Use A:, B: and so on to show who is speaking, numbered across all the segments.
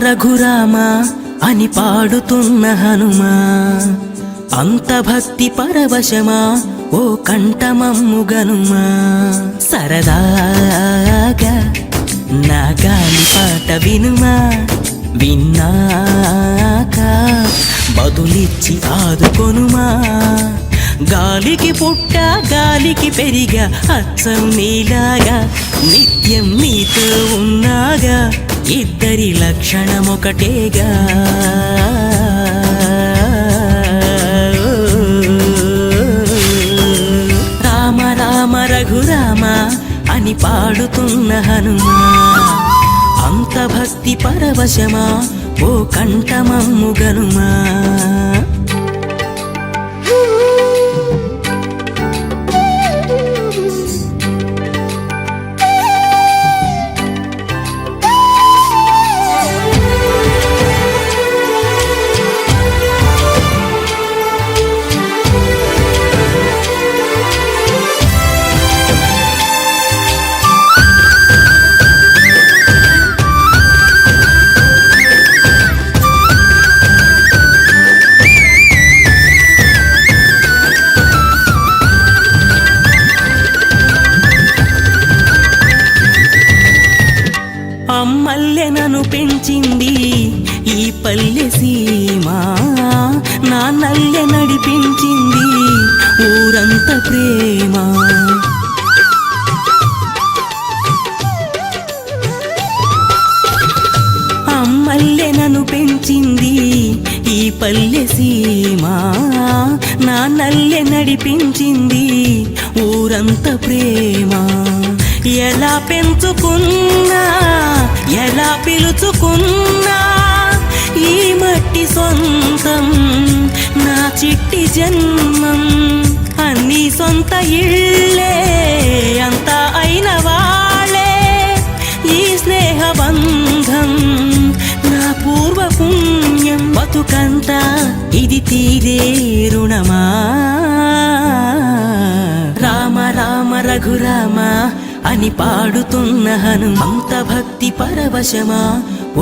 A: రఘురామ అని పాడుతున్న హనుమా, అంత భక్తి పరవశమా ఓ కంఠమమ్ము గనుమా. సరదాగా నా గాలి పాట వినుమా, విన్నాక బదులిచ్చి ఆదుకొనుమా. గాలికి పుట్ట గాలికి పెరిగా అచ్చం నీలాగా, నిత్యం నీతో ఉన్నాగా, ఇద్దరి లక్షణమొకటేగా. రామ రామ రఘురామ అని పాడుతున్న హనుమా, అంత భక్తి పరవశమా ఓ కంఠమమ్ము గనుమా. అమ్మల్లె నన్ను పెంచింది ఈ పల్లె సీమ, నాన్నల్లె నడిపించింది ఊరంత ప్రేమ. అమ్మల్లె నన్ను పెంచింది ఈ పల్లె సీమ, నాన్నల్లె నడిపించింది ఊరంత ప్రేమ. ఎలా పెంచుకున్నా ఎలా పిలుచుకున్నా ఈ మట్టి సొంతం నా చిట్టి జన్మం. అన్ని సొంత ఇళ్ళే అంతా అయిన వాళ్ళే ఈ స్నేహ బంధం నా పూర్వ పుణ్యం. బతుకంతా ఇది తీరే రుణమా. రామ రామ రఘురామ అని పాడుతున్న హనుమ, అంత భక్తి పరవశమా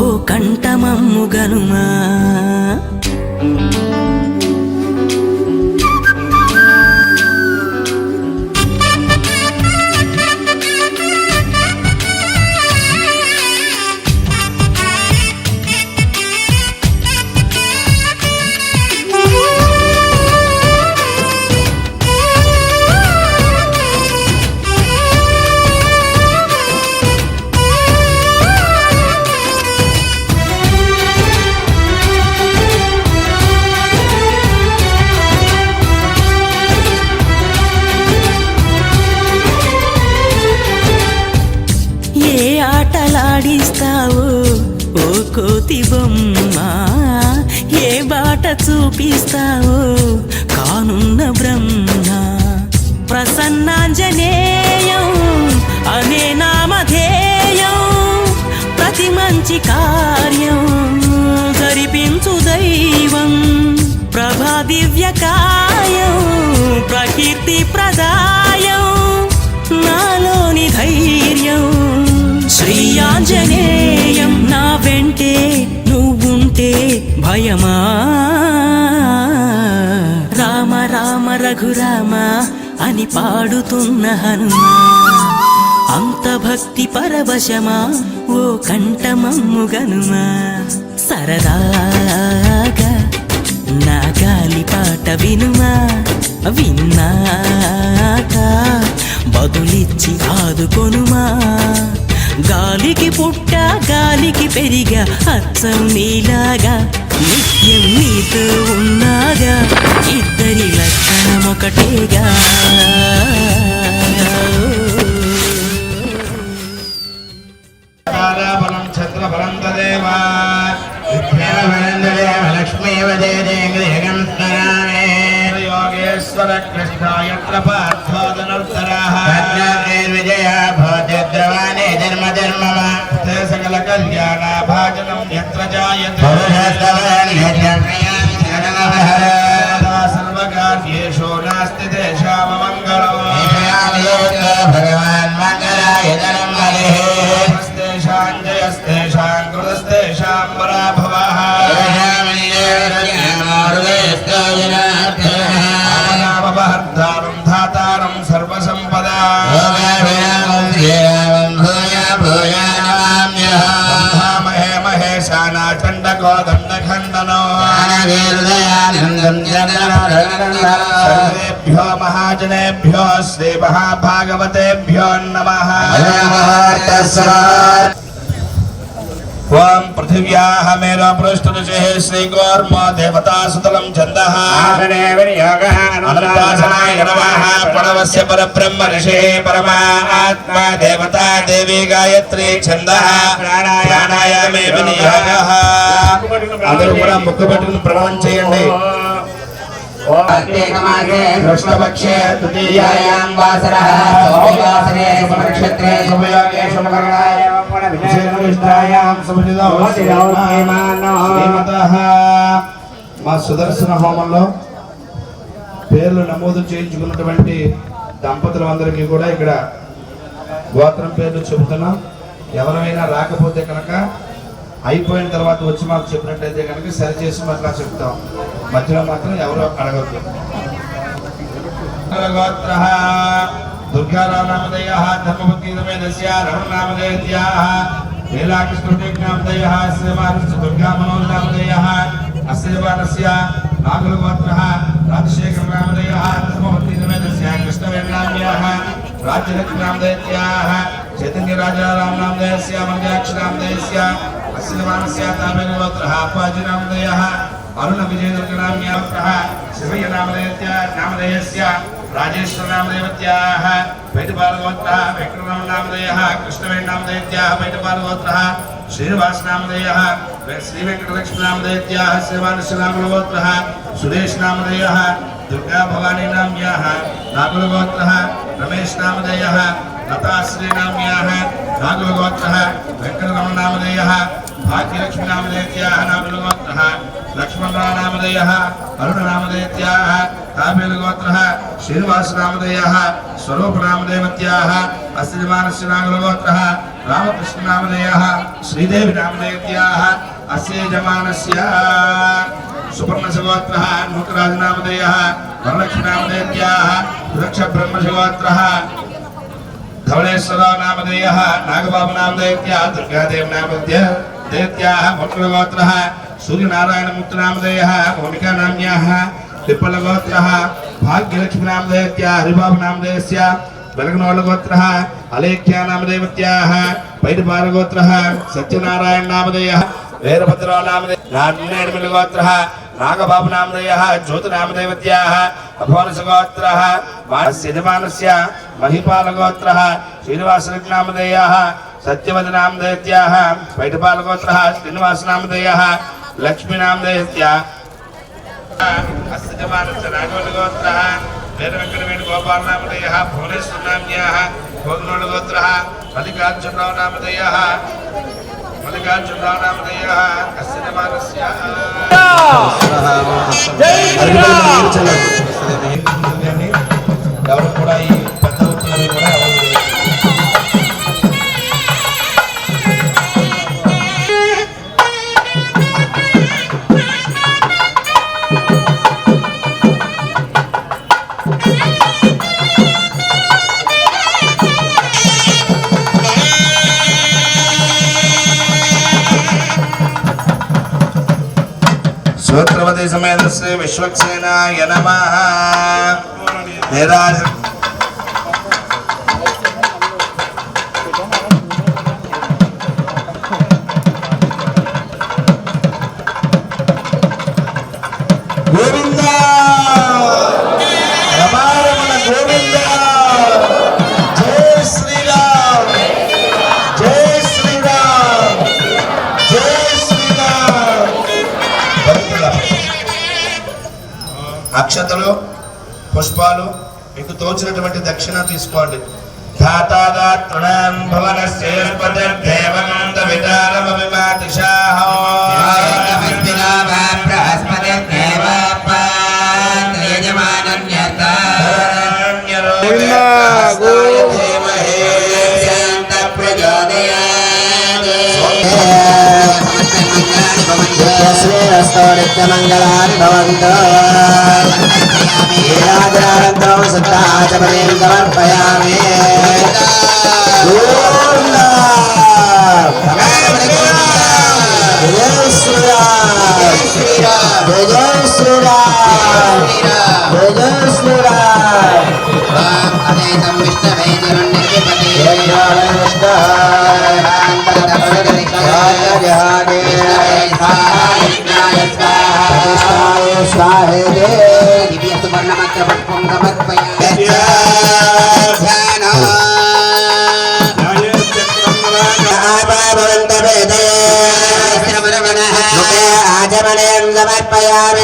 A: ఓ కంఠమమ్ము గనుమా. ఆటలాడిస్తావు ఓ కోతి బొమ్మ, ఏ బాట చూపిస్తావు కానున్న బ్రహ్మ. ప్రసన్నాంజనేయం అనే నామధేయం, ప్రతి మంచి కార్యం జరిపించు దైవం. ప్రభా దివ్యకాయం ప్రకీర్తి ప్రదాయం, నాలోని ధైర్యం శ్రీ ఆంజనేయం. నా వెంటే నువ్వుంటే భయమా. రామ రామ రఘురామ అని పాడుతున్న హనుమా, అంత భక్తి పరవశమా ఓ కంఠమమ్ము గనుమా. సరదాగా నా గాలి పాట వినుమా, విన్నాక బదులిచ్చి ఆదుకొనుమా. గాలికి పుట్ట గాలికి పెరిగా అచ్చం నీలాగా నిత్యం నీతో ఉన్నాగా ఇద్దరి లక్షణం ఒకటేగా
B: చంద్రఫలం తదేవా యోగేశ్వర కృష్ణాయత్ర పార్థోదనోత్తరాః
C: విజయా భోజద్రవాణే జన్మ జన్మమ
B: తే సకల కళ్యాణ భాజనం యత్ర జాయతే సర్వకార్యేషు నాస్తి తేషామమంగళం
C: భగవాన్ మంగళాయ జనం
B: తేషాం జయస్తేషాం కృతస్తేషాం పరాభవః నామహర్తారం ధాతారం సర్వసంపదా మహే మహేశానా చండకోదండఖండనో సర్వేభ్యో మహాజనేభ్యో శ్రీ మహాభాగవతేభ్యో నమః ఓం పృథివ్యాః మేరో పృష్ఠదశేః శ్రీగోర్మో దేవతాసుతలం ఛందః అనంతాసనాయ నమః ప్రణవస్య పరబ్రహ్మ ఋషిః పరమాత్మా దేవతా దేవీ గాయత్రీ ఛందః ప్రాణాయామే వినియోగః అందరూ కూడా ముక్కు పెట్టుకుని ప్రణవం చేయండి
C: కృష్ణపక్షే తృతీయాయాం వాసరః సోమవాసరే సుమనక్షత్రే శుభయోగే శుభకరణాయ
B: మా సుదర్శన హోమంలో పేర్లు నమోదు చేయించుకున్నటువంటి దంపతులందరికీ కూడా ఇక్కడ గోత్రం పేర్లు చెబుతున్నాం. ఎవరైనా రాకపోతే కనుక అయిపోయిన తర్వాత వచ్చి మాకు చెప్పినట్లయితే కనుక సరిచేసి మళ్ళా చెప్తాం. మధ్యలో మాత్రం ఎవరు అడగద్దు. గోత్రః దుర్గారామనామధేయః ధర్మపత్నీతమేదస్య రమణనామధేయస్యాః లీలాకృష్ణనామధేయః శ్రీమానస్య దుర్గామనోనామధేయః అస్య బాణస్య నాగులగోత్రః రాజశేఖరనామధేయః ధర్మపత్నీతమేదస్య కృష్ణవేణనామ్యాః రాజ్యలక్ష్మీనామధేయస్యాః చైతన్యరాజారామనామధేయస్య మంజాక్షనామధేయస్య అస్య బాణస్య తామేగోత్రః అప్పాజినామధేయః అరుణ విజయదుర్గనామ్యాః శివయ్యనామధేయస్య రాజేశ్వరనామదేవత్యాః వైటపాలగోత్రః వెంకటరమణనామధేయః కృష్ణవేణనామధేయస్యాః వైటపాలగోత్రః శ్రీనివాసనామధేయః శ్రీవేంకటలక్ష్మీనామధేయస్యాః శ్రీవానస్యనామగోత్రః సురేష్నామధేయః దుర్గాభవానీనామ్యాః నాగులగోత్రః రమేష్నామధేయః లతాశ్రీనామ్యాః నాగులగోత్రః వెంకటరమణనామధేయః భాగ్యలక్ష్మీనామధేయస్యాః నాగులగోత్రః లక్ష్మణరామనామధేయః అరుణనామధేయస్యాః తాబేలగోత్రః శ్రీనివాసనామధేయః స్వరూపనామదేవత్యాః అస్యమానస్య నాగులగోత్రః రామకృష్ణనామధేయః శ్రీదేవినామదేవత్యాః అస్య యజమానస్య సుపర్ణసగోత్రః నూకరాజనామధేయః వరలక్ష్మీనామదేవత్యాః వృక్షబ్రహ్మసగోత్రః ధవళేశ్వరనామధేయః నాగబాబునామదేవత్యాः దుర్గాదేవనామదేవత్యాः మొట్టగోత్రః సూర్యనారాయణమూర్తినామధేయః మౌనికానామ్యాः పిప్పలగోత్రః భాగ్యలక్ష్మీనామధేయస్యాः హరిబాబునామధేయస్య వెలగనోళ్ళగోత్రః అలేఖ్యానామదేవత్యాः పైడిపాలగోత్రః సత్యనారాయణనామధేయः వీరభద్రనామధేయగోత్రः నాగబాబునామధేయः జ్యోతినామదేవత్యాः అభోనసగోత్రः యజమానస్య మహిపాలగోత్రः శ్రీనివాసనామధేయः సత్యవతినామధేయస్యాः పైడిపాలగోత్రः శ్రీనివాసనామధేయः లక్ష్మీనామధేయస్య అస్య యజమానస్య నాగవల్లిగోత్రः వీరవెంకటవేణుగోపాలనామధేయः భువనేశ్వరనామ్యాः భోగనోళ్ళగోత్రः మల్లికార్జునరావునామధేయः అస్య యజమానస్య ఎవరు కూడా ఈ పెద్ద వృత్తులను కూడా ఎవరు సూత్రవతి సమేత శ్రీ విశ్వక్సేనాయ నమః. అక్షతలు పుష్పాలు మీకు తోచినటువంటి దక్షిణ తీసుకోండి. ధాతాగాత్రుణాం భవనస్యేస్పతిర్దేవమంత విదారమవిమాతిశాహో
C: నిత్యమంగళాని భవంతు ఏరాజానందం సత్తాచమనీం సమర్పయామి. జయ శ్రీరామ్ జయ శ్రీరామ్ జయ శ్రీరామ్ జయ శ్రీరామ్. ఆచమనీయం సమర్పయామి.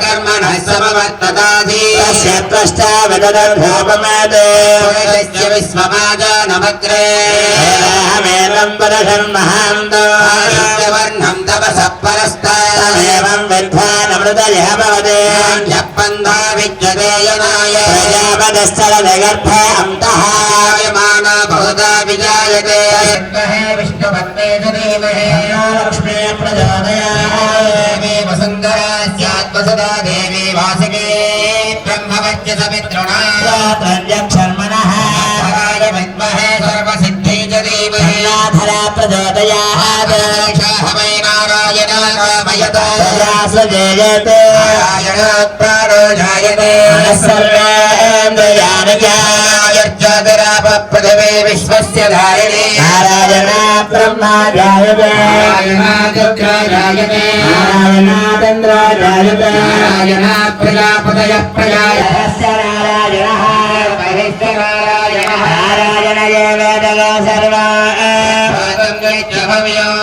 D: कर्मणः समवर्तताधि
C: तस्य त्वष्टा विदधर्भोपमेदे
D: पुरुषस्य विश्वमाजानमग्रे
C: अहमेवं पुरुषर्महान्तः
D: वर्णं तपसः
C: तमेवं विद्वानमृतयः भवति
D: ह्यपन्धा विद्यते यनाय
C: प्रजापतिश्चलनिगर्भ अन्तः
D: विमाना बहुधा विजायते विष्णुभक्ते धीमहि
C: लक्ष्मी प्रचोदयात्
D: वसुन्धरा स्यात्मसदा देवी वासिके ब्रह्मवच्च समित्रुणा
C: प्रत्यक्षर्मणः
D: विद्महे सर्वसिद्धि च धीमहि
C: नाधरा प्रचोदयात्
D: वै नारायणा कामयता
C: जयते
D: नारायणात् प्राणो जायते
C: सर्वेन्द्रियाणि च
D: पृथिवी विश्वस्य धारिणी
C: नारायणा ब्रह्मा जायते
D: नारायणादुग्रा जायते
C: नारायणादिन्द्रो जायते
D: नारायणा प्रजापतयः प्रजायते
C: नारायणः నారాయణ వేదగో సర్వా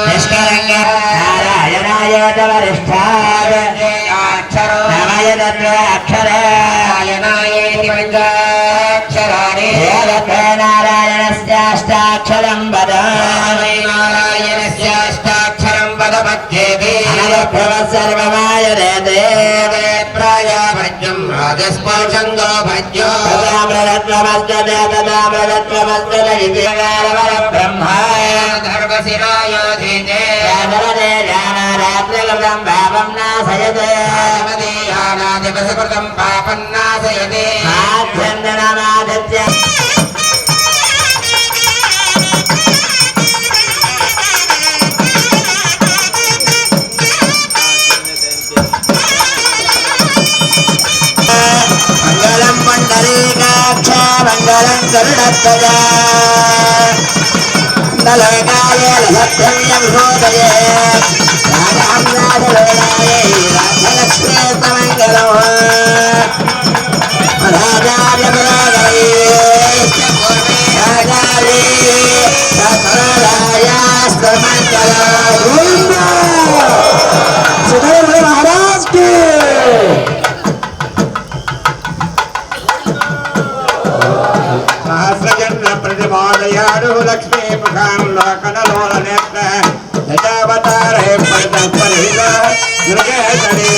C: నిష్కరంగ నారాయణాయ వరిష్ఠాయ నమయ తత్వాక్షరాయణాయేతి పంచాక్షరాణి నారాయణస్యాష్టాక్షరం వద నారాయణస్యాష్టాక్షరం వద మధ్యేతి సర్వమాయతే ప్రాయాభజ్యం రాజస్పర్శంగో భజ్యో తదామృతత్వమస్తదే తదామృతత్వమస్తదే ఇతి బ్రహ్మ ధర్మశిరాయోధీతే యాదరదే జ్ఞానారాత్రికృతం పాపం నాశయతే యానాదివసకృతం పాపం నాశయతే ఆచందనమాదిత్య మంగళం పండరీకాక్ష మంగళం గరుడధ్వజ మంగళకాయ సత్యం హృదయే రాజాంగాజలోలాయే రాజలక్ష్మీ మంగళం రాజార్య పురోగరే రాజారే సుధీర్ మహారాజ్ కి
B: सहस्रजन्म प्रतिमादयाडु लक्ष्मी मुखां लोकनलोल नेत्र यजावतारे परितपरिदा दुर्गेतरे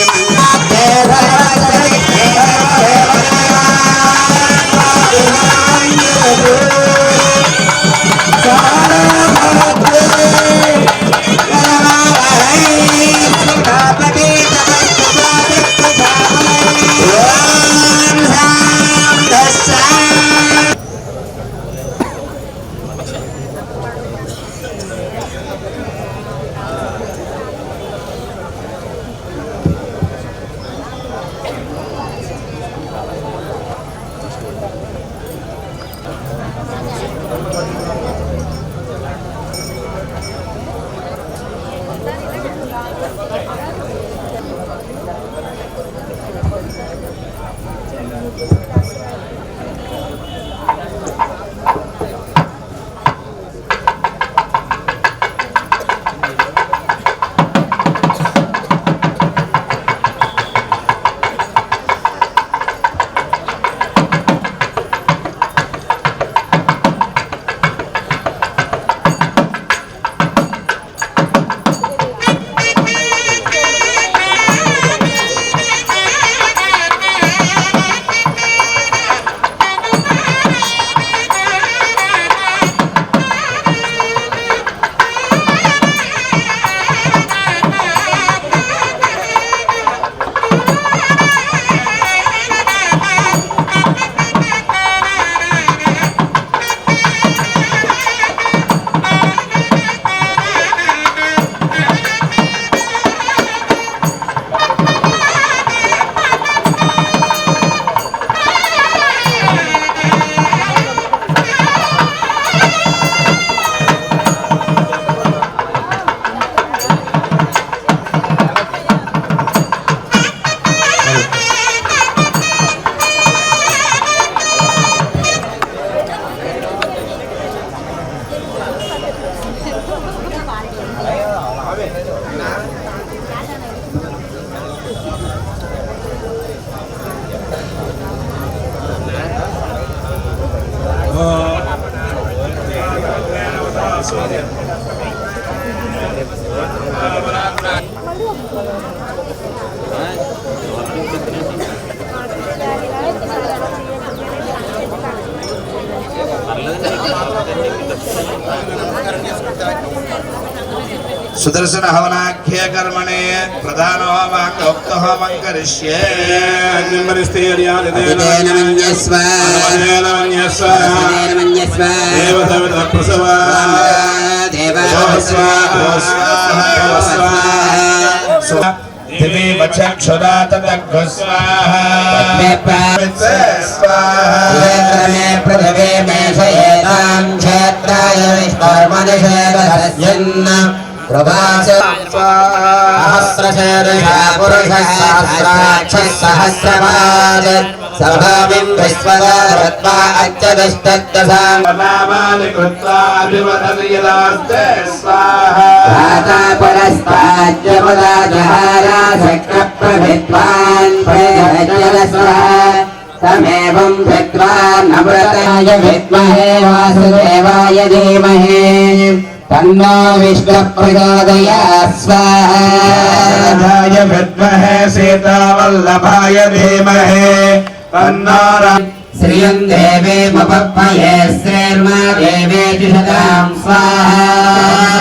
B: सुदर्शन हवनाख्य कर्मणे प्रधान होमाक्त होमं करिष्ये दिवी वचक्षुरा
C: स्वाहा पृथ्वी मे शयेतां क्षेत्राय विष्णुर्मनिषेदस्यन्न सहस्रशेर्षा पुरुषः सहस्राक्षः सहस्रपाद सभाविं विश्वदारत्वा अच्युतस्तत्तसां
B: नामानि कृत्वा अभिवदति यदास्ते स्वाहा
C: राजा परस्ताज्यपदाजहारा शक्रप्रभिद्वान् प्रजलस्वः तमेवं विद्वान् अमृताय विद्महे वासुदेवाय धीमहि तन्नो विष्णुः प्रचोदयात् स्वाहा
B: राजाय विद्महे सीतावल्लभाय धीमहि तन्नो
C: श्रियं देवीमुपह्वये श्रीर्मा देवेति शतां स्वाहा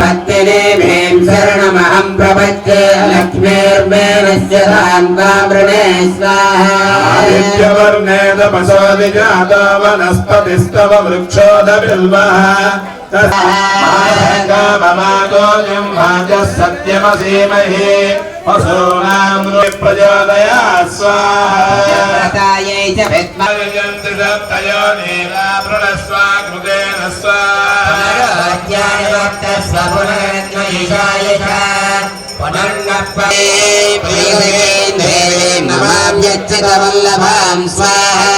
C: भक्तिदेवीं शरणमहं प्रपद्ये लक्ष्मीर्मे नश्यतान्वामृणे स्वाहा
B: आदित्यवर्णे तपसो विजातो वनस्पतिस्तव वृक्षोदबिल्वः तस्मादोऽयं वाचः सत्यमसीमहि पशूनां प्रचोदयात् स्वाहा
C: प्रतायै च विद्महे
B: प्रणस्वाकृतेन स्वाहा
C: स्वपुनर्द्वैषाय च पुनर्नप्पये नमाम्यच्युतवल्लभां स्वाहा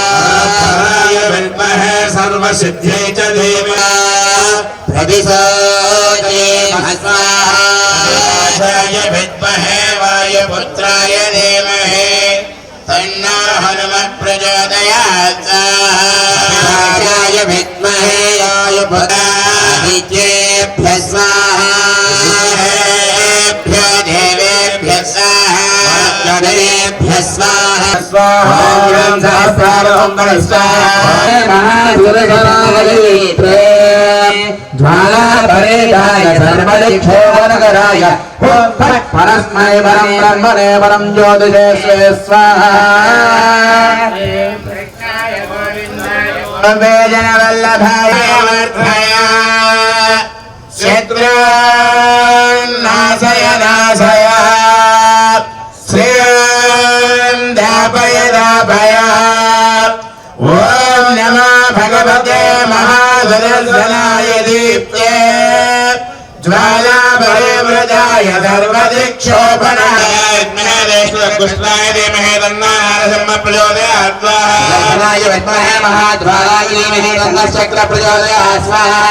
B: विद्महे सर्वसिद्ध्यै च धीमहि
C: प्रतिशोचे
B: राजाय विद्महे वायुपुत्राय धीमहि तन्नो हनुमत् प्रचोदयात्
C: राजाय विद्महे वायुपुत्रादित्येभ्यः स्वाहा
B: देवेभ्यः स्वाहा
C: गणेभ्यः स्वाहा
B: स्वाहा
C: ज्वालापरेदाय सर्वदिक्षोभनकराय परस्मै परं ब्रह्मणे परं ज्योतिषे स्वे स्वाहा वेजनवल्लभाय
B: शत्रुन्नाशय नाशय श्रियं दापय दापय ॐ नमो भगवते महादर्शनाय दीप्ते ज्वालापरिव्रजाय सर्वदिक्षोभनाय कृष्णाय धीमहि तन्नो नरसिंहः प्रचोदयात् स्वाहा
C: विद्महे महाज्वालाय धीमहि तन्नः शक्रः प्रचोदयात् स्वाहा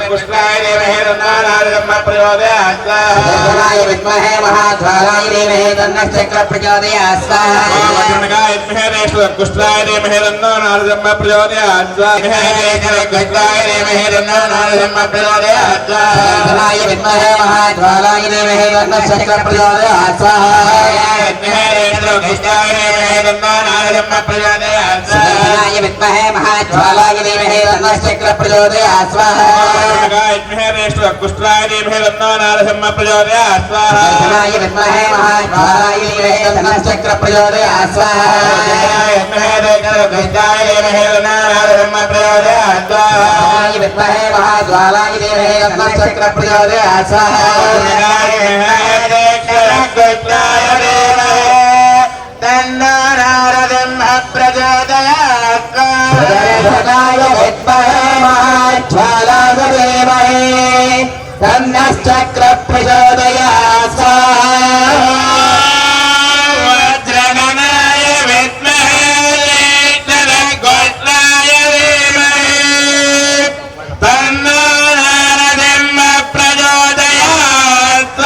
B: कृष्णाय धीमहि तन्नो नरसिंहः प्रचोदयात् स्वाहा
C: विद्महे महाज्वालाय धीमहि तन्नः शक्रः प्रचोदयात् स्वाहा
B: कृष्णाय धीमहि तन्नो नरसिंहः प्रचोदयात् स्वाहा
C: विद्महे महाज्वालाय धीमहि तन्नः शक्रः प्रचोदयात् स्वाहा विद्महे महाज्वालाय धीमहि तन्नः शक्रः प्रचोदयात् स्वाहा
B: कृष्णाय धीमहि तन्नो नरसिंहः प्रचोदयात् स्वाहा
C: विद्महे महाज्वालाय धीमहि तन्नः शक्रः प्रचोदयात् स्वाहा विद्महे महाज्वालाय धीमहि तन्नः शक्रः प्रचोदयात् स्वाहा
B: तन्नो नरसिंहः प्रचोदयात्
C: विद्महे महाज्वालाय धीमहि तन्नः शक्रः प्रचोदयात् स्वाहा
B: वज्रगणाय विद्महे गोत्राय धीमहि तन्नो नरसिंहः प्रचोदयात्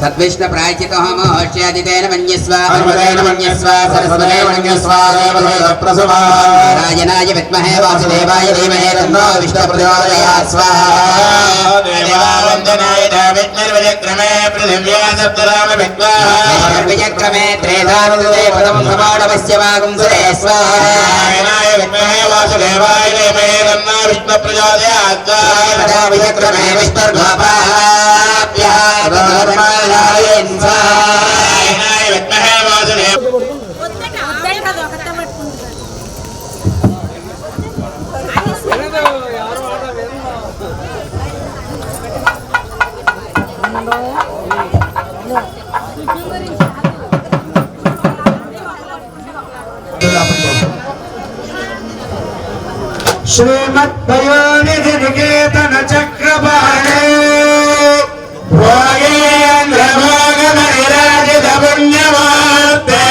C: सद्विष्णु प्रायचितो होमो होष्यादितेन मन्यस्व हनुमतेन मन्यस्व सरस्वतेन मन्यस्व देवदेव प्रसवा राजनाय विद्महे वासुदेवाय धीमहि तन्नो विष्णुः प्रचोदयात् स्वाहा
B: देवावन्दनाय विष्णुर्विजक्रमे पृथिव्या सप्तराम विद्महे
C: विजक्रमे त्रेधानुदे पदं समाडवस्य वागुंसरे स्वाहा
B: विद्महे वासुदेवाय धीमहि तन्नो विष्णुः प्रचोदयात्
C: स्वाहा विजक्रमे विष्णुर्घोपाभ्यः
B: श्रीमद्वयोनिधिनिकेतन चक्रपाणे भोगेन्द्रभोगमहिराजित पुण्यमूर्ते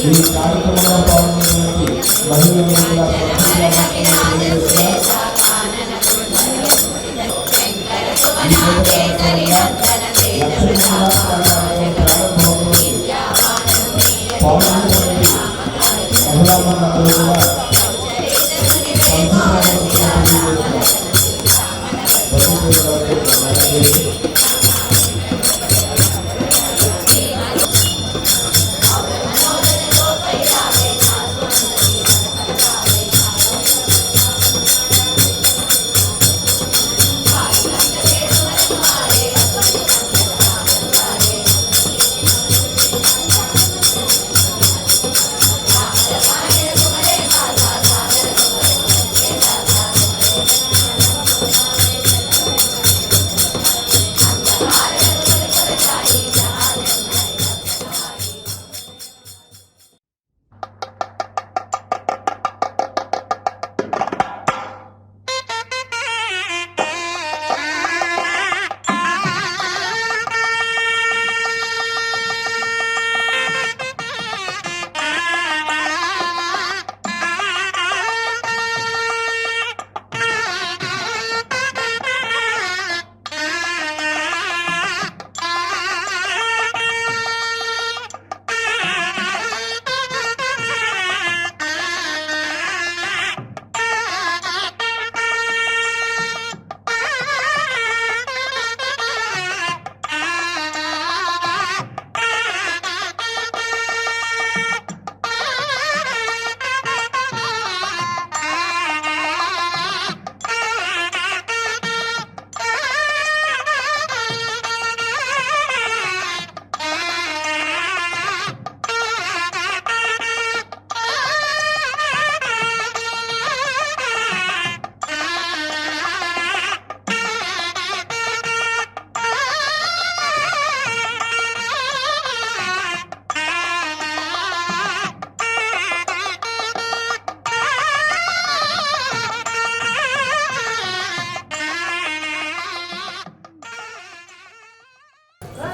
E: ఈ కార్యక్రమంలో పాల్గొన్నటువంటి మహిళలను కూడా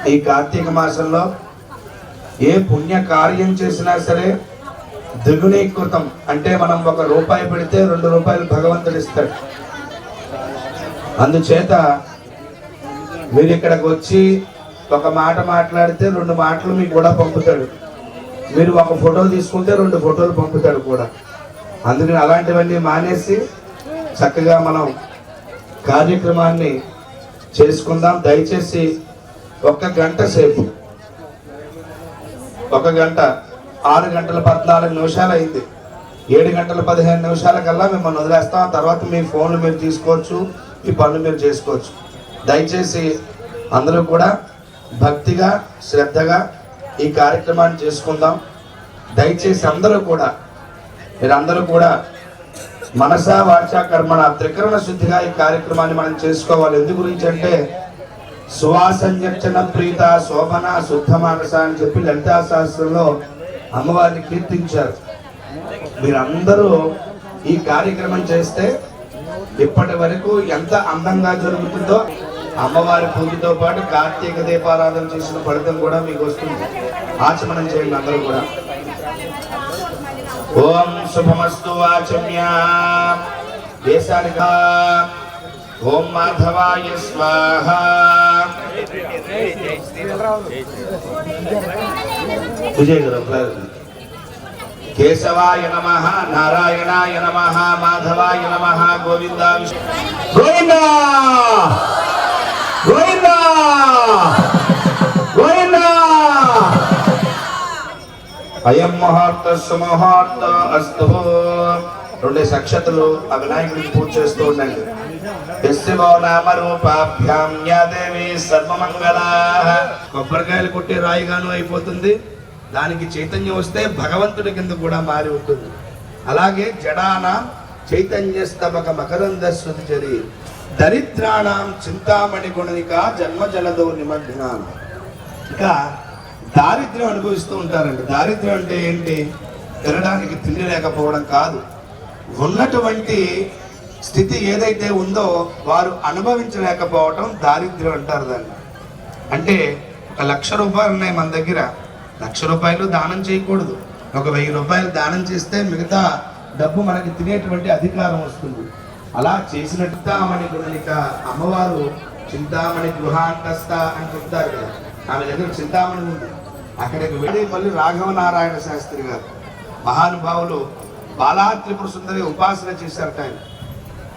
B: ఈ కార్తీక మాసంలో ఏ పుణ్య కార్యం చేసినా సరే ద్విగుణీకృతం, అంటే మనం 1 రూపాయి పెడితే 2 రూపాయలు భగవంతుడు ఇస్తాడు. అందుచేత మీరు ఇక్కడికి వచ్చి ఒక మాట మాట్లాడితే 2 మాటలు మీకు కూడా పంపుతాడు. మీరు 1 ఫోటో తీసుకుంటే 2 ఫోటోలు పంపుతాడు కూడా. అందుకని అలాంటివన్నీ మానేసి చక్కగా మనం కార్యక్రమాన్ని చేసుకుందాం. దయచేసి 1 గంట సేపు, 1 గంట 6 గంటల 14 నిమిషాలు అయింది. 7 గంటల 15 నిమిషాల కల్లా మిమ్మల్ని వదిలేస్తాం. తర్వాత మీ ఫోన్లు మీరు తీసుకోవచ్చు, ఈ పనులు మీరు చేసుకోవచ్చు. దయచేసి అందరూ కూడా భక్తిగా శ్రద్ధగా ఈ కార్యక్రమాన్ని చేసుకుందాం. దయచేసి మీరందరూ కూడా మనసా వాచా కర్మణ త్రికరణ శుద్ధిగా ఈ కార్యక్రమాన్ని మనం చేసుకోవాలి. ఎందు గురించి అంటే సువాసంజన ప్రీత శోభన శుద్ధ మానస అని చెప్పి లలితా శాస్త్రంలో అమ్మవారిని కీర్తించారు. మీరందరూ ఈ కార్యక్రమం చేస్తే ఇప్పటి వరకు ఎంత అందంగా జరుగుతుందో అమ్మవారి పూజతో పాటు కార్తీక దీపారాధన చేసిన ఫలితం కూడా మీకు వస్తుంది. ఆచమనం చేయండి అందరూ కూడా. ఓం శుభమస్తు వాచమ్యా దేశానికా ఓం మాధవాయ స్వాహ. విజయ్ గారు కేశవాయ నమః, నారాయణాయ నమః, మాధవాయ నమః, గోవింద గోవింద గోవింద గోవింద. అయం ముహూర్త సుముహూర్త అస్తు. 2 అక్షతలు ఆ వినాయకుడికి పూజ చేస్తూ ఉండండి. యస్యో నామ రూపాభ్యాం యా దేవి సర్వమంగళాః. కొబ్బరికాయలు కొట్టే రాయిగాను అయిపోతుంది. దానికి చైతన్యం వస్తే భగవంతుడి కింద కూడా మారి ఉంటుంది. అలాగే జడానాం చైతన్యస్తమక మకరంద శృతిచరి దరిద్రాణం చింతామణి గుణనిక జన్మ జలదో నిమగ్నాం. ఇక దారిద్ర్యం అనుభవిస్తూ ఉంటారండి. దారిద్ర్యం అంటే ఏంటి? తినడానికి తిండి లేకపోవడం కాదు. ఉన్నటువంటి స్థితి ఏదైతే ఉందో వారు అనుభవించలేకపోవటం దారిద్ర్యం అంటారు దాన్ని. అంటే 1,00,000 రూపాయలు ఉన్నాయి మన దగ్గర, 1,00,000 రూపాయలు దానం చేయకూడదు. 1,000 రూపాయలు దానం చేస్తే మిగతా డబ్బు మనకి తినేటువంటి అధికారం వస్తుంది. అలా చేసిన చింతామణి గుణనిక అమ్మవారు చింతామణి గృహాంతస్థ అని చెప్తారు కదా. ఆమె దగ్గర చింతామణి ఉంది. అక్కడికి వెళ్ళి మళ్ళీ రాఘవనారాయణ శాస్త్రి గారు మహానుభావులు బాలా త్రిపుర సుందరి ఉపాసన చేశారట ఆయన.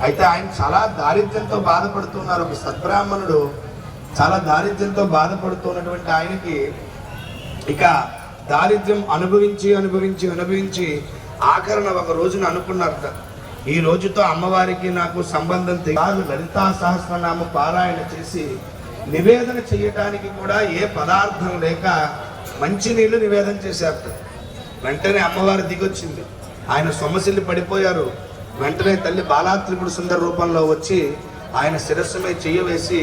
B: అయితే ఆయన చాలా దారిద్ర్యంతో బాధపడుతున్నారు. ఒక సద్బ్రాహ్మణుడు చాలా దారిద్ర్యంతో బాధపడుతున్నటువంటి ఆయనకి ఇక దారిద్ర్యం అనుభవించి ఆఖరణ ఒక రోజున అనుకున్నారట, ఈ రోజుతో అమ్మవారికి నాకు సంబంధం కాదు. లలితా సహస్రనామ పారాయణ చేసి నివేదన చేయటానికి కూడా ఏ పదార్థం లేక మంచినీళ్ళు నివేదన చేశారట. వెంటనే అమ్మవారు దిగొచ్చింది. ఆయన సొమ్మసిల్లి పడిపోయారు. వెంటనే తల్లి బాలా త్రిపుర సుందర రూపంలో వచ్చి ఆయన శిరస్సు మీద చెయ్యవేసి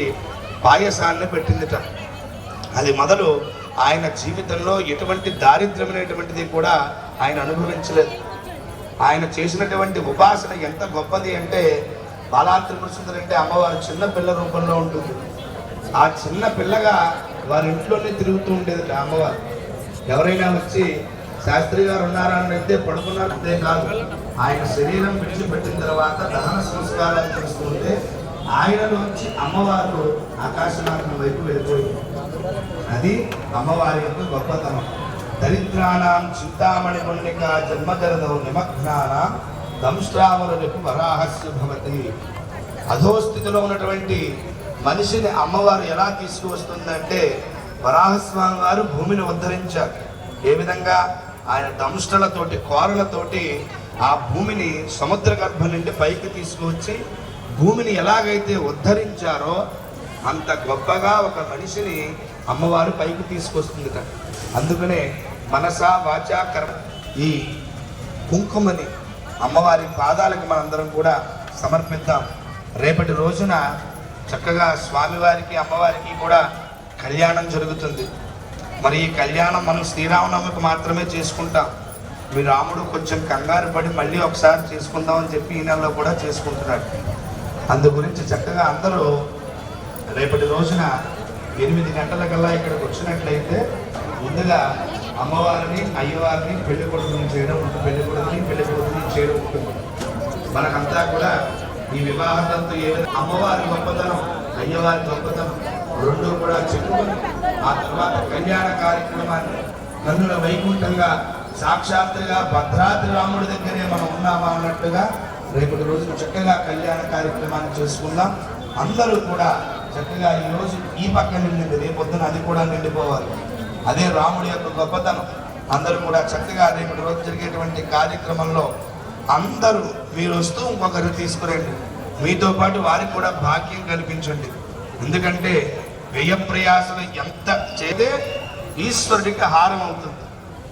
B: పాయసాన్ని పెట్టిందిట. అది మొదలు ఆయన జీవితంలో ఎటువంటి దారిద్ర్యమైనటువంటిది కూడా ఆయన అనుభవించలేదు. ఆయన చేసినటువంటి ఉపాసన ఎంత గొప్పది అంటే, బాలా త్రిపుర సుందరి అంటే అమ్మవారు చిన్న పిల్ల రూపంలో ఉంటుంది. ఆ చిన్న పిల్లగా వారి ఇంట్లోనే తిరుగుతూ ఉండేది అమ్మవారు. ఎవరైనా వచ్చి శాస్త్రి గారు ఉన్నారా అని అయితే పడుకున్నారు అంతే కాదు. ఆయన శరీరం విడిచిపెట్టిన తర్వాత దహన సంస్కారాలు చేస్తుంటే ఆయనలోంచి అమ్మవారు ఆకాశమార్గం వైపు వెళ్ళిపోయింది. అది అమ్మవారి యొక్క గొప్పతనం. దరిద్రాణం చింతామణి పుణ్యక జన్మజలదో నిమగ్నానాం దంష్ట్రావరులకు వరాహస్య భవతి. అధోస్థితిలో ఉన్నటువంటి మనిషిని అమ్మవారు ఎలా తీసుకువస్తుందంటే, వరాహస్వామి వారు భూమిని ఉద్ధరించారు. ఏ విధంగా? ఆయన దంష్ట్రలతోటి కోరలతోటి ఆ భూమిని సముద్ర గర్భం నుండి పైకి తీసుకువచ్చి భూమిని ఎలాగైతే ఉద్ధరించారో అంత గొప్పగా ఒక మనిషిని అమ్మవారు పైకి తీసుకొస్తుందిట. అందుకనే మనసా వాచా కర్మ ఈ కుంకుమని అమ్మవారి పాదాలకు మనందరం కూడా సమర్పిద్దాం. రేపటి రోజున చక్కగా స్వామివారికి అమ్మవారికి కూడా కళ్యాణం జరుగుతుంది. మరి ఈ కళ్యాణం మనం శ్రీరామనవమికి మాత్రమే చేసుకుంటాం. మీ రాముడు కొంచెం కంగారు పడి మళ్ళీ ఒకసారి చేసుకుందామని చెప్పి ఈ నెలలో కూడా చేసుకుంటున్నాడు. అందు గురించి చక్కగా అందరూ రేపటి రోజున 8 గంటలకల్లా ఇక్కడికి వచ్చినట్లయితే ముందుగా అమ్మవారిని అయ్యవారిని పెళ్లి కొడుకుని చేయడం ఉంటుంది, పెళ్లి కొడుకుని చేయడం ఉంటుంది. మనకంతా కూడా ఈ వివాహ తంతు ఏ విధంగా అమ్మవారి గొప్పతనం అయ్యవారి గొప్పతనం రెండు కూడా చెప్పుకొని ఆ తర్వాత కళ్యాణ కార్యక్రమాన్ని కన్నుల వైకుంఠంగా సాక్షాత్తుగా భద్రాద్రి రాముడి దగ్గరే మనం ఉన్నామా అన్నట్టుగా రేపటి రోజు చక్కగా కళ్యాణ కార్యక్రమాన్ని చేసుకుందాం. అందరూ కూడా చక్కగా ఈ రోజు ఈ పక్క నిండింది, రేపొద్దున అది కూడా నిండిపోవాలి. అదే రాముడి యొక్క గొప్పతనం. అందరూ కూడా చక్కగా రేపటి రోజు జరిగేటువంటి కార్యక్రమంలో అందరూ మీరు వస్తూ ఇంకొకరు తీసుకురండి, మీతో పాటు వారికి కూడా భాగ్యం కల్పించండి. ఎందుకంటే వ్యయ ప్రయాసలు ఎంత చేతే ఈశ్వరుడికి హారం అవుతుంది.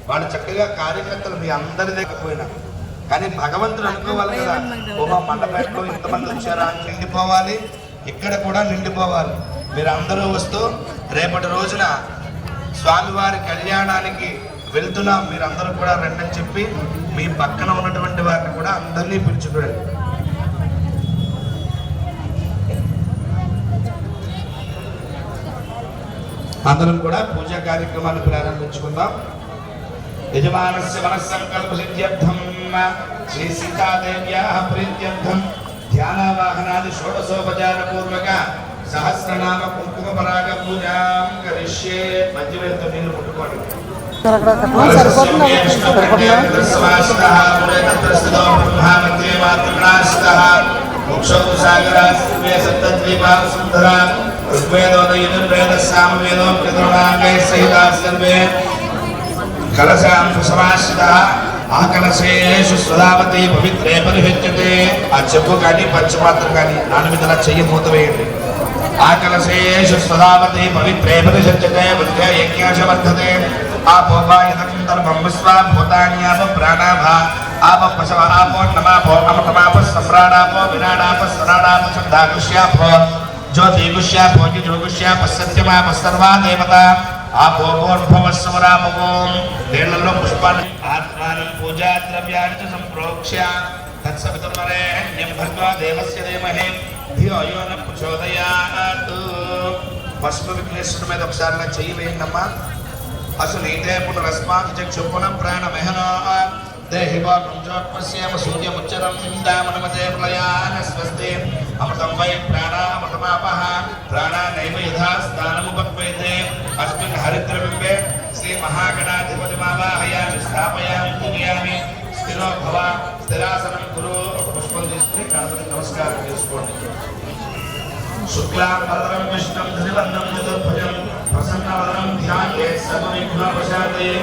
B: వాళ్ళు చక్కగా కార్యకర్తలు మీ అందరి దగ్గర పోయినా కానీ భగవంతుడు అనుకోవాలి కదా, ఓహో మండపేటలో ఇంతమంది వచ్చారా అని నిండిపోవాలి, ఇక్కడ కూడా నిండిపోవాలి. మీరు అందరూ వస్తూ రేపటి రోజున స్వామివారి కళ్యాణానికి వెళ్తున్నాం, మీరు అందరూ కూడా రండి అని చెప్పి మీ పక్కన ఉన్నటువంటి వారిని కూడా అందరినీ పిలుచుకోండి. అందరం కూడా పూజా కార్యక్రమాన్ని ప్రారంభించుకుందాం. యజమానస్య మనస్సంకల్ప సిద్ధ్యర్థం శ్రీ సీతాదేవ్యాః ప్రీత్యర్థం ధ్యానవాహనాది షోడశోపచార పూర్వక సహస్రనామ కుంకుమ పరాగ పూజాం కరిష్యే. మధ్యవేళతో నీళ్లు ముట్టుకోండి. ఆ కలశేషు సుధావతి పవిత్రే పరిహెచ్చతే. ఆ చెప్పు కానీ పంచపాత్రం కానీ నాలుగు చెయ్యి మూత వేయండి. ఆ కలశేషు సుధావతి పవిత్రే పరిహెచ్చతే బుద్ధే యజ్ఞాశ వర్ధతే. ఆపోపాయతం విశ్వాభూతాన్యాప ప్రాణాభా ఆప పశవ ఆపో నమాపో అమృతమాప సమ్రాడాపో విరాడాప సరాడాప శబ్దాకుష్యాపో జ్యోతిగుష్యాపో జ్యోగుష్యాప సత్యమాప సర్వా దేవత ఆపోర్భవస్వరాపకోం. నీళ్లలో పుష్పాన్ని ఆత్మానం పూజా ద్రవ్యాన్ని సంప్రోక్ష్య తత్సవితుర్వరేణ్యం భర్గో దేవస్య ధీమహి ధియో యో న ప్రచోదయాత్. పసుపు విఘ్నేశ్వరుడి మీద ఒకసారి నా చెయ్యి వేయండమ్మా. అసలు నీతే పునరస్మాత్ చక్షు పునః ప్రాణమహనో దేహి వాంజోత్పశ్యేమ సూర్యముచ్చరం దామనమతే ప్రయాణ స్వస్తి. అమృతం వై ప్రాణామృతమాపః ప్రాణానైవ యథా స్థానముపక్వేతే. అస్మిన్ హరిద్రబింబే శ్రీ మహాగణాధిపతిమావాహయామి స్థాపయామి పూజయామి. స్థిరో భవ స్థిరాసనం కురు. పుష్పం తీసుకుని గణపతి నమస్కారం చేసుకోండి. శుక్లాంబరధరం విష్ణుం ధృవందం చతుర్భుజం ప్రసన్నవదనం ధ్యాయేత్ సర్వవిఘ్నోపశాంతయే.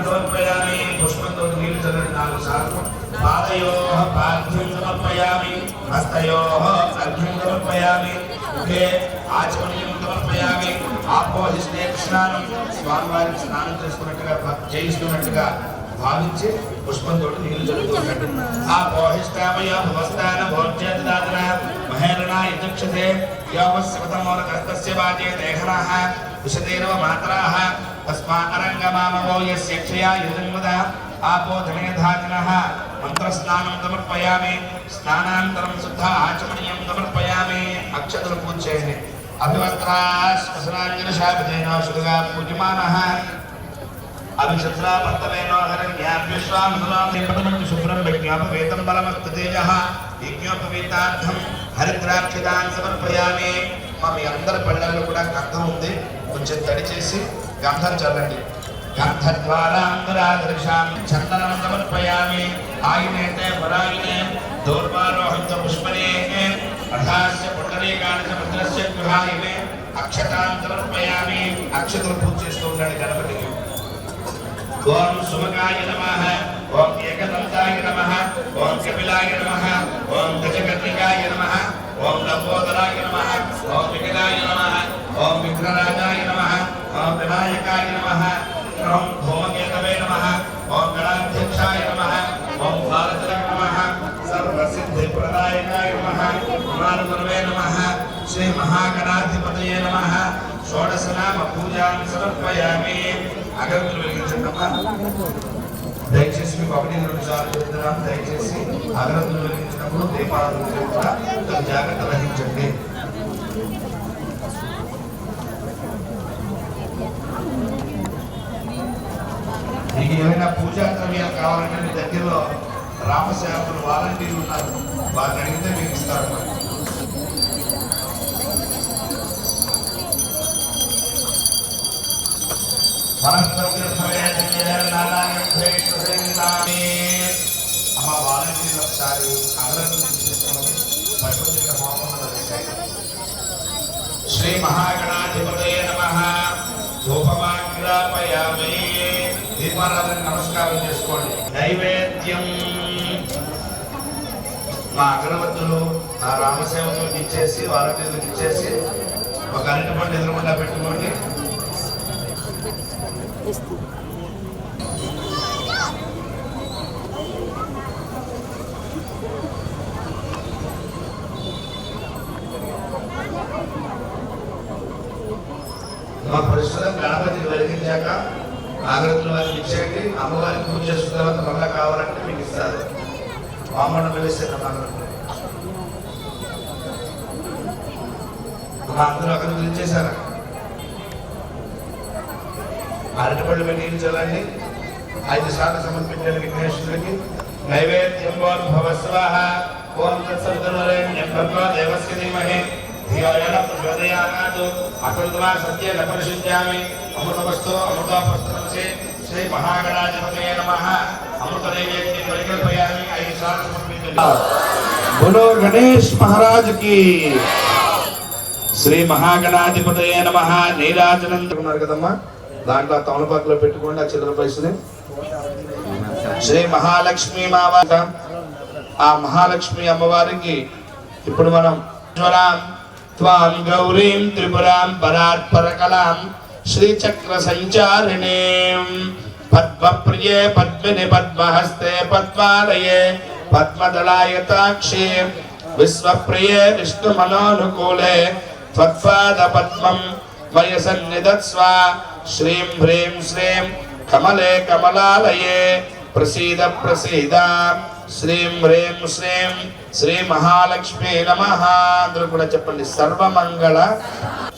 B: సమర్పయామి. పుష్పంతో నీళ్లు చల్లండి 4 సార్లు. పాదయోః పాద్యం సమర్పయామి. హస్తయోః అర్ఘ్యం సమర్పయామి. ముఖే ఆచమనీయం సమర్పయామి. ఆపోహిష్టే స్నానం. స్వామివారికి స్నానం చేసుకున్నట్టుగా చేయిస్తున్నట్టుగా భావించి పుష్పంతో నీళ్లు చల్లుతుండండి. ఆపోహిష్టామయ భవస్థాన భోజ్యదాతన మహేరణా యజక్షతే. యోగస్యవతమోరకస్తస్య వాచే దేహనః విశతేరవ మాత్రాః తస్మారంగమామవో యస్య క్షయా యుజన్మద. ఆపోధనేధాజనః మంత్రస్నానం సమర్పయామి. స్నానానంతరం శుద్ధ ఆచమనీయం సమర్పయామి. అక్షతలు పూజ చేయండి. అభివస్త్రాశ్వసనాంజన శాపదేనోషుగా పూజ్యమానః అభిషత్రాపర్తవేనో హరణ్యాభ్యశ్వామృతం శుభ్రం విజ్ఞాపవేతం బలమస్తు తేజః. యజ్ఞోపవీతార్థం హరిద్రాక్షదాన్ సమర్పయామి. మీ అందరి పళ్ళల్లో కూడా గంధం ఉంది, కొంచెం తడి చేసి గంధం చల్లండి. గంధద్వారాంబరాదృశాం చందనం సమర్పయామి. ఆయునేతే పరాయునే దౌర్వారోహిత పుష్పనే అథాస్య పుండరీకాణి సముద్రస్య గృహాయినే అక్షతాన్ సమర్పయామి. అక్షతలు పూజ చేస్తూ ఉండండి గణపతికి. ఓం సుమకాయ నమః. ఓం ఏకదంతాయ నమః. ఓం కపిలాయ నమః. ఓం గజకర్ణికాయ నమః. ఓం లంబోదరాయ నమః. ఓం వికటాయ నమః. ఓం విఘ్నరాజాయ నమః. ఓం వినాయకాయ నమః. ఓం ధూమకేతవే నమః. ఓం గణాధ్యక్షాయ నమః. ఓం భారతాయ నమః. సర్వసిద్ధిప్రదాయకాయ నమః. కుమారగురవే నమః. శ్రీ మహాగణాధిపతయే నమః. షోడశనామ పూజాం సమర్పయామి. అగరత్తులు వెలిగించండమ్మా. దయచేసి మీకు 1-2 సార్లు చెప్తున్నాను. దయచేసి అగరత్తులు వెలిగించినప్పుడు దీపారాధన కూడా జాగ్రత్త వహించండి. ఏమైనా పూజా ద్రవ్యాలు కావాలంటే మీ దగ్గరలో రామసేవకులు వాలంటీర్లు ఉన్నారు, వారిని అడిగితే మీకు ఇస్తారు. అమ్మ వాలంటీర్లు ఒకసారి అగరత్తులు తీసేసుకోవాలి. పట్టుకొచ్చిన హోమంలో వేశాయి. శ్రీ మహాగణాధిపతయే నమః. ధూపమాగ్రాపయామి. దీపారాధన నమస్కారం చేసుకోండి. నైవేద్యం మా అగరవత్తులు ఆ రామసేవకులకు ఇచ్చేసి వాలంటీర్లకు ఇచ్చేసి ఒక అరటిపండు ఎదురుకుండా పెట్టుకోండి. మా ప్రస్తుతం గణపతిని వెలిగించాక ఆగ్రతులు వారికి ఇచ్చేయండి. అమ్మవారికి పూజ చేసిన తర్వాత మళ్ళా కావాలంటే మీకు ఇస్తారు. వామన వెలిస్తే అందరూ అక్కడ ఇచ్చేసారా? అరటిపళ్ళు పెట్టి చల్లండి. 5 సార్లు సమర్పించాలి విఘ్నేశ్వరుడికి. నైవేద్యం భవస్వాహ. ఓం తత్సవితుర్వరేణ్యం భర్గో దేవస్య ధీమహి ధియోయోన ప్రచోదయాత్. అకృత్వా సత్యే న పరిశుద్ధ్యామి. అమృతవస్తు అమృతోపస్తరసి. శ్రీ మహాగణాధిపతయే నమః. అమృత నైవేద్యం పరికల్పయామి. 5 సార్లు సమర్పించండి. బోలో గణేష్ మహారాజ్ కి. శ్రీ మహాగణాధిపతయే నమః. నీరాజనం ఉన్నారు కదమ్మా, దాంట్లో తమలపాకులో పెట్టుకోండి ఆ చిల్లర పైసని. శ్రీ మహాలక్ష్మి మాత. ఆ మహాలక్ష్మి అమ్మవారికి ఇప్పుడు మనం త్వాం గౌరీం త్రిపురాం పరాత్పరకలాం శ్రీచక్ర సంచారిణీం పద్మప్రియే పద్మిని పద్మహస్తే పద్మాలయే పద్మదళాయతాక్షి విశ్వప్రియే విష్ణుమనోనుకూలే త్వత్పాద పద్మం మయ సన్నిధత్స్వ. శ్రీం హ్రీం శ్రీం కమలే కమలాలయే ప్రసీద ప్రసీద. శ్రీం హ్రీం శ్రీం శ్రీ మహాలక్ష్మి నమః. అందరూ కూడా చెప్పండి. సర్వమంగళ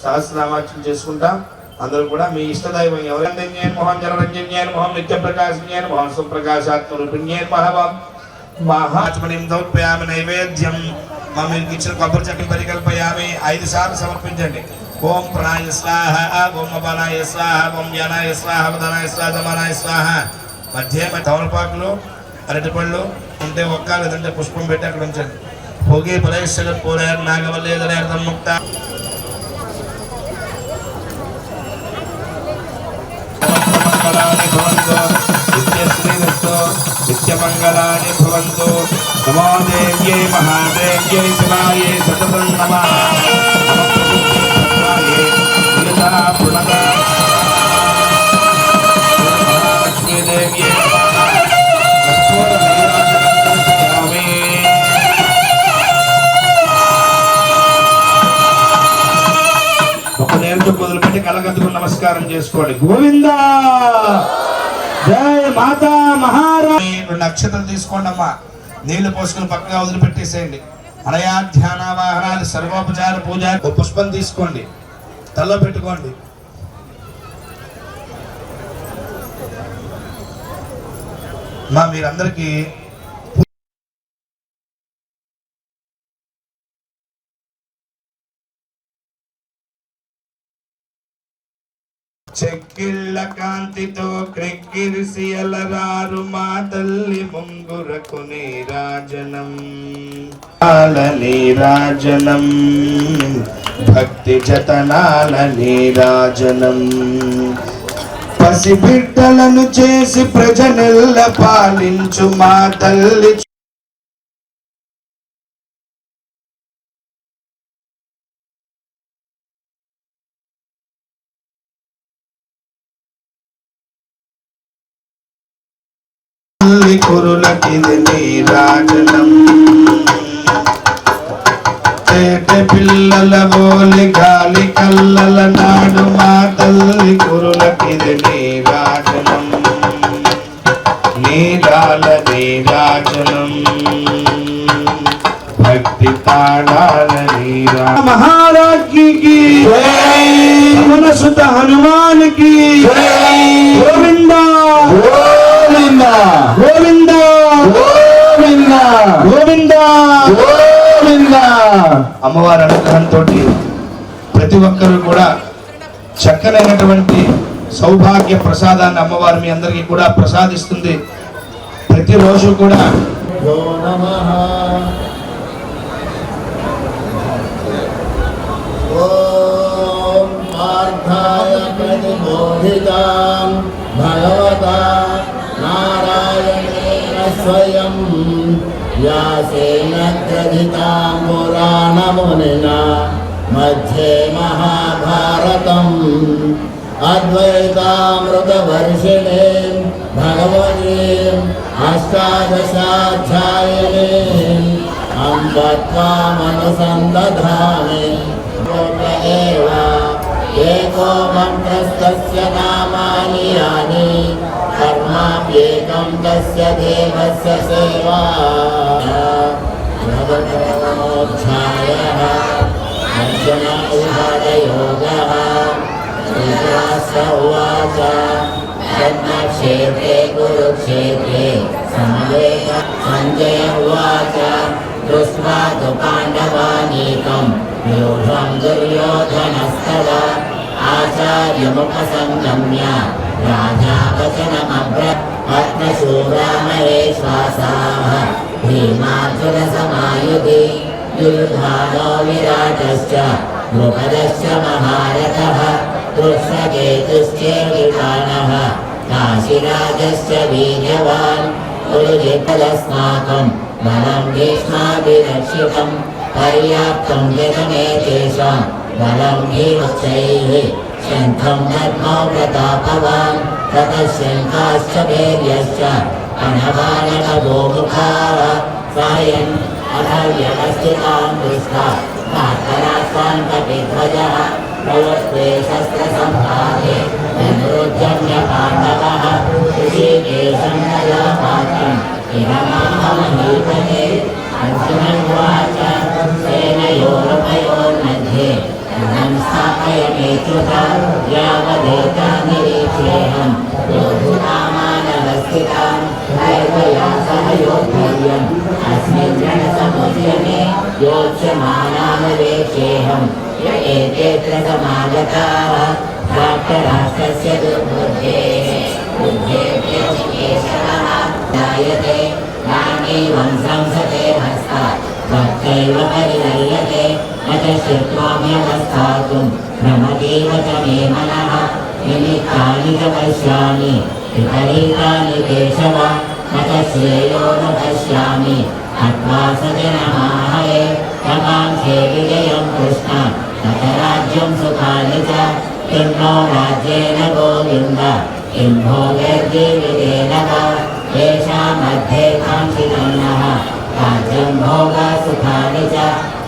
B: సహస్రనామార్చన చేసుకుంటాం. అందరూ కూడా మీ ఇష్టదైవం ఎవరంజన్యేన్ మోహన్ జనరంజన్యేన్ మోహన్ నిత్యప్రకాశన్యేన్ మోహన్ సుప్రకాశాత్మరూపిణ్యేన్ మహవం మహాత్మనిం దౌత్పయామి. నైవేద్యం మా మీకు ఇచ్చిన కొబ్బరి చక్కెర పరికల్పయామి. 5 సార్లు సమర్పించండి. ఓం ప్రాణాయ స్వాహ. ఓం అపానాయ స్వాహ. ఓం జ్ఞానాయ స్వాహ. వదనాయ స్వాహ. దమానాయ స్వాహ. మధ్య తమలపాకులు అరటిపళ్ళు ఉంటే ఒక్క లేదంటే పుష్పం పెట్టి అక్కడ ఉంచండి. భోగి ఫలైశ్వర పూరేర్ నాగవల్లేదరేర్థం ముక్త. నిత్యమంగళాని భవంతు. నమో దేవ్యై మహాదేవ్యై శివాయై సతతం నమః. లక్ష్మీదేవ్యై ఒక నేరుతో మొదలుపెట్టి కళ్ళగద్దుకు నమస్కారం చేసుకోండి. గోవిందా జై మాతా మహారాణి. 2 అక్షతలు తీసుకోండి అమ్మా. నీళ్లు పోసుకుని పక్కగా వదిలిపెట్టేసేయండి. అనయా ధ్యాన వాహనాలు సర్వోపచార పూజ. ఒక పుష్పం తీసుకోండి, తల్లో పెట్టుకోండి. మా మీరందరికీ చెక్కిళ్ళ కాంతితో క్రెక్కిరిసి అలరారు మా తల్లి ముంగురకు నీరాజనం. నీరాజనం భక్తి జతనాల నీరాజనం. పసిబిడ్డలను చేసి ప్రజనెల్ల పాలించు మా తల్లి. కురులకిది నీరాజనం. చేట పిల్లల బోలి గాలి కల్లల నాడు మా తల్లి కురులకిది నీరాజనం. నీరాల నీరాజనం భక్తి తాళాల నీరా. మహారాజ్కి సుత హనుమాన్ కి గోవిందా. గోవింద గోవింద గోవింద గోవింద గోవింద. అమ్మవారి అనుగ్రహంతో ప్రతి ఒక్కరు కూడా చక్కనైనటువంటి సౌభాగ్య ప్రసాదాన్ని అమ్మవారు మీ అందరికీ కూడా ప్రసాదిస్తుంది. ప్రతిరోజు కూడా
F: ఓం పార్థాయ ప్రతిబోధితాం భగవతా నారాయణేన స్వయం వ్యాసేన గ్రథితాం పురాణమునినా మధ్యే మహాభారతం అద్వైతామృతవర్షిణీం భగవతీం అష్టాదశాధ్యాయినీం అంబత్వామనుసందధామి ఏవ ఏకో మంత్రస్తస్య నామాని యాని కర్మాప్యేకం తస్య దేవస్య సేవా నవమోధ్యాయః అర్జున ఉవాచ ఉవాచ క్షేత్రే కురుక్షేత్రే సమవేత సంజయ ఉవాచ దృష్ట్వా తు పాండవానీకం వ్యూఢం దుర్యోధనస్తదా ఆచార్యముపసంగమ్య రాజా వచనమబ్రవీత్ పద్మశూరా మహేశ్వాసాః భీమార్జున సమాయుధి యుయుధానో విరాటశ్చ ద్రుపదశ్చ మహారథః కృష్ణకేతుశ్చేకితానః కాశీరాజశ్చ వీర్యవాన్ కురుజిత్పదస్మాకం బలం భీష్మాభిరక్షితం పర్యాప్తం జగమేతేషాం బలం భీమశ్చైః శంఖం పద్మో ప్రతాపవాన్ తతః శంఖాశ్చ భేర్యశ్చ ప్రణవాననగోముఖాः సాయన్ అథ వ్యవస్థితాం దృష్ట్వా కాతరాస్వాన్ కపిధ్వజः ప్రవృత్తే శస్త్రసంపాదే నిరోధ్యమ్య పాండవः ఋషికేశం నయామాత్రం ఇదమాహమహీపతే అర్జున ఉవాచ సేనయోరుభయోర్मध्ये రథం స్థాపయమేచ్యుత యావదేతా నిరీక్ష్యేహం యోధునామానवस्थितां దైవయా సహ యోద్ధవ్యం అస్మిన్ రణసముద్యమే యోత్స్యమానానువేక్ష్యేహం ఏతేత్ర సమాగతాః ప్రాప్తరాష్ట్రస్య దుర్బుద్ధేః బుద్ధేర్యచికేశవः జాయతే నాన్యేవం సంసతే హస్తాత్ భక్తైవ పరిలయ్యతే న చ శక్నోమ్యవస్థాతుం భ్రమతీవ చ మే మనః నిమిత్తాని చ పశ్యామి విపరీతాని కేశవ న చ శ్రేయో న పశ్యామి హత్వా సజనమాహయే తకాంక్షే విజయం కృష్ణ తత రాజ్యం సుఖాని చ కిం నో రాజ్యేన గోవింద కిం భోగైర్జీవితేన వా येषामध्ये काङ्क्षितं नः राज्यं भोगा सुखानि च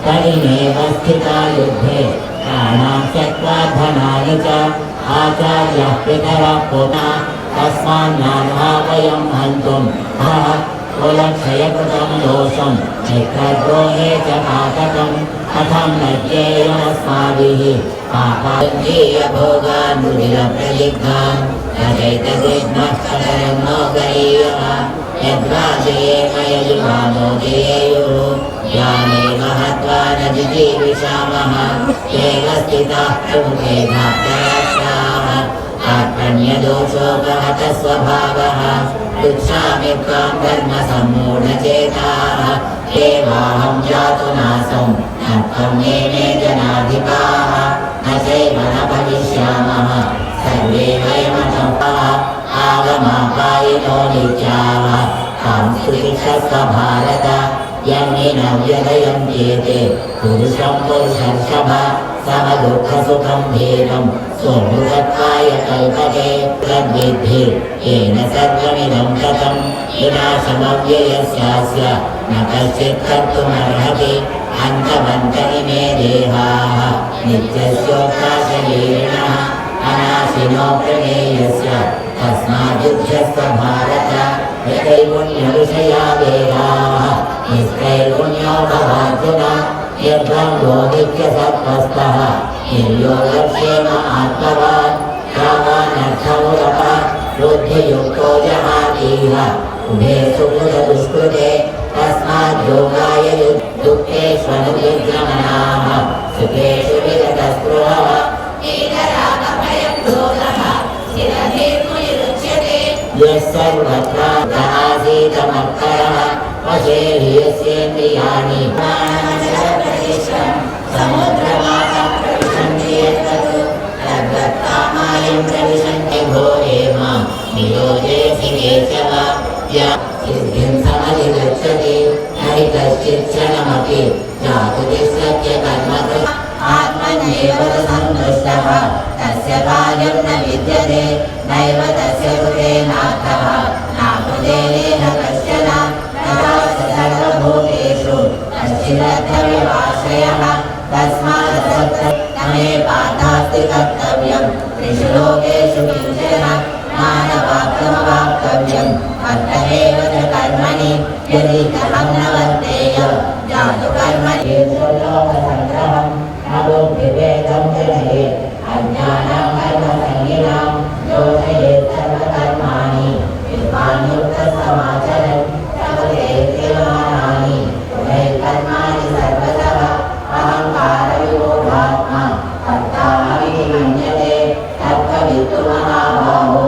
F: तरिमेव स्थिता युद्धे प्राणां त्यक्त्वा धनानि च आचार्यः पितरः पुनः तस्मान्नार्हा वयं हन्तुं कुलक्षयकृतं दोषं मित्रद्रोहे च पातकं कथं न ज्ञेयमस्माभिः पापाञ्जीयभोगान् रुधिरप्रदिग्धान् यजैतदिग्नः कतरं नो गरीयः यद्राजयेम यजुषामोदयेयुः यामेव हत्वा न जिजीविषामः तेन स्थिताः प्रमुखे धार्तराष्ट्राः कार्पण्यदोषोपहतः स्वभावः पृच्छामि त्वां धर्मसम्मूढचेताः एवाहं जातुनासं न त्वं मे जनाधिपाः न चैव न भविष्यामः सर्वे वयमतः आगमापायिनो नित्याः सांस्कृतिकस्व भारत यन्निनव्यदयन्त्येते पुरुषं पुरुषर्षभ सह दुःखसुखं भेदं स्वमृगत्वाय कल्पते तद्विद्धि येन सर्वमिदं ततं विनाशमव्ययस्यास्य न कश्चित् कर्तुमर्हति अन्तवन्तरिमे देहाः नित्यस्योत्काशलीलिनः अनाशिनो प्रमेयस्य तस्माद्युध्यस्व भारत यथैपुण्यविषया वेदाः निष्कैर्पुण्यो भवार्जुन यद्वन्द्वो नित्यसत्त्वस्थः निर्योगक्षेम आत्मवान् यावानर्थमुदप बुद्धियुक्तो जहातीह उभे सुकृतदुष्कृते तस्माद् योगाय दुःखेष्वनुविद्यमनाः सुखेषु विगतस्पृहः यः सर्वत्र आसीतमत्परः वशेर्यस्येन्द्रियाणि समुद्रमापप्रविशन्ति यत्तत् तद्वत्कामायं प्रविशन्ति घोरे मां निरोधेऽसि केशव यः सिद्धिं समधिगच्छति न हि कश्चित् क्षणमपि जातु तिष्ठत्य कर्मकृत् आत्मन्येव सन्तुष्टः तस्य कार्यं न विद्यते नैव तस्य कृतेनार्थः नाकृतेनेह कश्चन तथास्तु सर्वभूतेषु कश्चिदर्थव्यवाश्रयः तस्मात् तत्र न मे पार्थास्ति कर्तव्यं त्रिषु लोकेषु किञ्चन मानवाप्तमवाप्तव्यं कर्तव्येव च कर्मणि यदि अहं न वर्तेय जातु कर्मणि संग्रहं न बुद्धिभेदं जनयेत् अज्ञानं कर्मसंज्ञां योजयेत् सर्वकर्माणि विद्वान्युक्तसमाचरन् प्रकृतेर्देवानानि उभयकर्माणि सर्वतः अहङ्कारविमूढात्मा कर्ताविति मन्यते तत्त्ववित्तु महाबाहो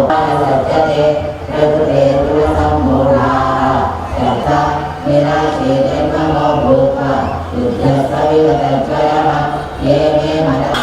F: सज्जते प्रकृतेर्गुणसम्मूढाः तथा निराशेर्जन्मो भूत्वा युद्धस्वविगतज्वरः ये मे मनः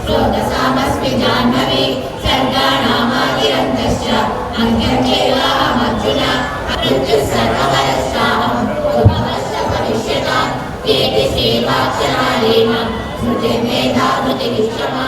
G: श्रोतसामस्मि जाह्नवी सर्गाणामादिरन्तश्च अङ्गमेवाहमर्जुन मृत्युः सर्वहरश्चाहम् उद्भवश्च भविष्यताम् वेति सेवाक्षरालेन स्मृतिर्मेधा स्मृतिविश्रमा